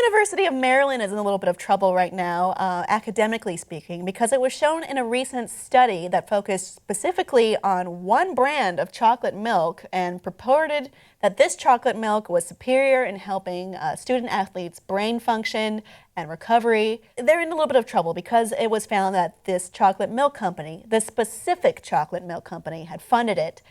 University of Maryland is in a little bit of trouble right now, academically speaking, because it was shown in a recent study that focused specifically on one brand of chocolate milk and purported that this chocolate milk was superior in helping student athletes' brain function and recovery. They're in a little bit of trouble because it was found that this chocolate milk company, this specific chocolate milk company, had funded it,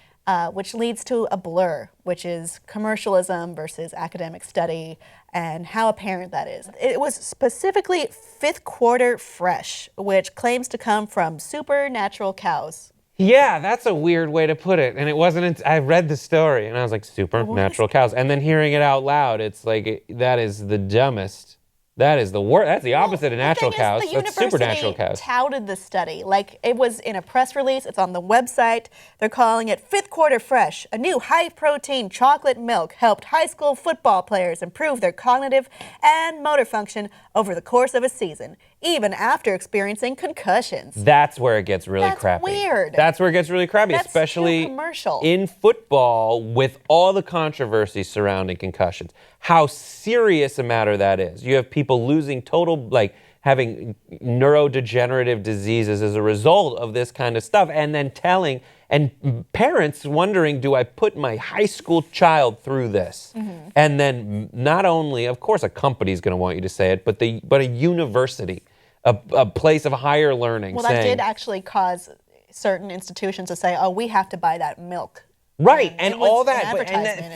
which leads to a blur, which is commercialism versus academic study, and how apparent that is. It was specifically fifth quarter fresh, which claims to come from supernatural cows. Yeah, that's a weird way to put it. And it wasn't, I read the story and I was like, supernatural cows. And then hearing it out loud, it's like, that is the dumbest. That is the worst. That's the opposite of natural cows. That's supernatural cows. The university touted the study. Like, it was in a press release. It's on the website. They're calling it Fifth Quarter Fresh. A new high-protein chocolate milk helped high school football players improve their cognitive and motor function over the course of a season, even after experiencing concussions. That's where it gets really crappy. That's weird. That's where it gets really crappy, That's especially too commercial. In football with all the controversy surrounding concussions. How serious a matter that is. You have people losing total, like, having neurodegenerative diseases as a result of this kind of stuff, and then telling, and parents wondering, do I put my high school child through this? Mm-hmm. And then not only, of course, a company's going to want you to say it, but a university, a place of higher learning. Well, that did actually cause certain institutions to say, oh, we have to buy that milk. Right, and all that,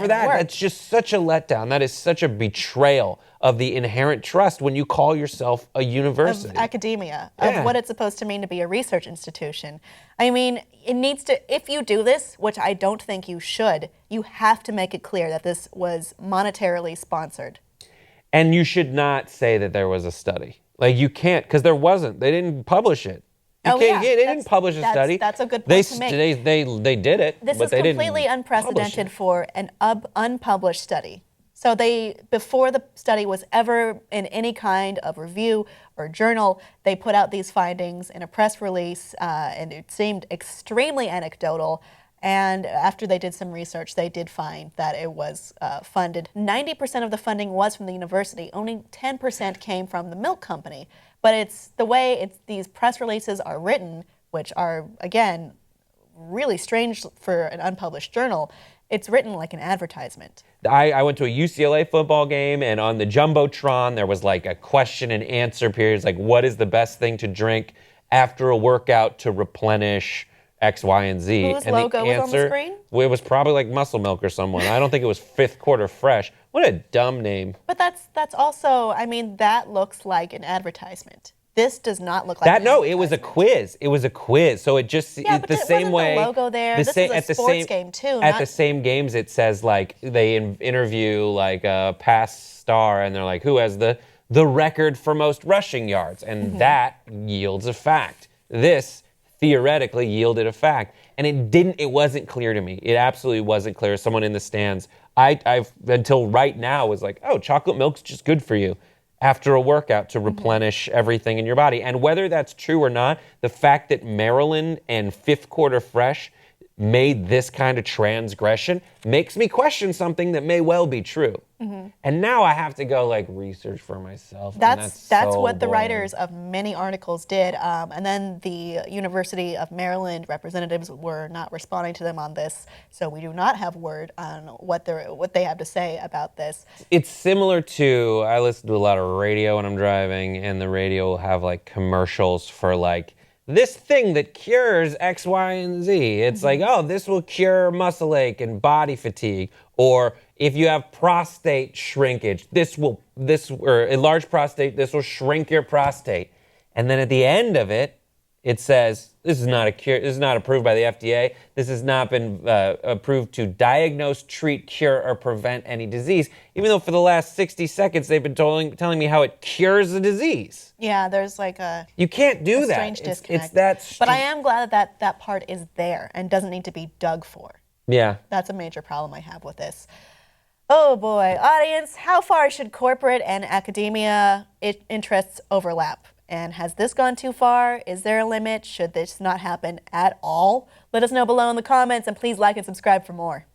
that's just such a letdown. That is such a betrayal of the inherent trust when you call yourself a university. Of academia, of what it's supposed to mean to be a research institution. I mean, it needs to, if you do this, which I don't think you should, you have to make it clear that this was monetarily sponsored. And you should not say that there was a study. Like, you can't, because there wasn't. They didn't publish it. They didn't publish a study. That's a good point to make. They did it, this but they didn't. This is completely unprecedented for an unpublished study. So before the study was ever in any kind of review or journal, they put out these findings in a press release, and it seemed extremely anecdotal. And after they did some research, they did find that it was funded. 90% of the funding was from the university. Only 10% came from the milk company. But it's the way these press releases are written, which are, again, really strange for an unpublished journal. It's written like an advertisement. I went to a UCLA football game, and on the Jumbotron, there was like a question and answer period. It's like, what is the best thing to drink after a workout to replenish X, Y, and Z? Whose logo was on the screen? It was probably like Muscle Milk or someone. I don't think it was Fifth Quarter Fresh. What a dumb name. But that's also, I mean, that looks like an advertisement. This does not look like that. No, it was a quiz. It was a quiz. So it just but the same way. The logo there. This is a sports game too. At the same games, it says like they interview like a past star, and they're like, who has the record for most rushing yards, and that yields a fact. This theoretically yielded a fact, and it wasn't clear to me. It absolutely wasn't clear. Someone in the stands, I've until right now was like, oh, chocolate milk's just good for you after a workout to replenish everything in your body. And whether that's true or not, the fact that Maryland and Fifth Quarter Fresh made this kind of transgression makes me question something that may well be true. Mm-hmm. And now I have to go like research for myself. That's what the writers of many articles did. And then the University of Maryland representatives were not responding to them on this. So we do not have word on what they have to say about this. It's similar to, I listen to a lot of radio when I'm driving, and the radio will have like commercials for like, this thing that cures X, Y, and Z. It's like, oh, this will cure muscle ache and body fatigue. Or if you have prostate shrinkage, or enlarged prostate, this will shrink your prostate. And then at the end of it, it says, this is not a cure, this is not approved by the FDA. This has not been approved to diagnose, treat, cure, or prevent any disease. Even though for the last 60 seconds, they've been telling me how it cures the disease. Yeah, there's like a You can't do that. Strange disconnect. It's that but I am glad that part is there and doesn't need to be dug for. Yeah. That's a major problem I have with this. Oh boy, audience, how far should corporate and academia interests overlap? And has this gone too far? Is there a limit? Should this not happen at all? Let us know below in the comments, and please like and subscribe for more.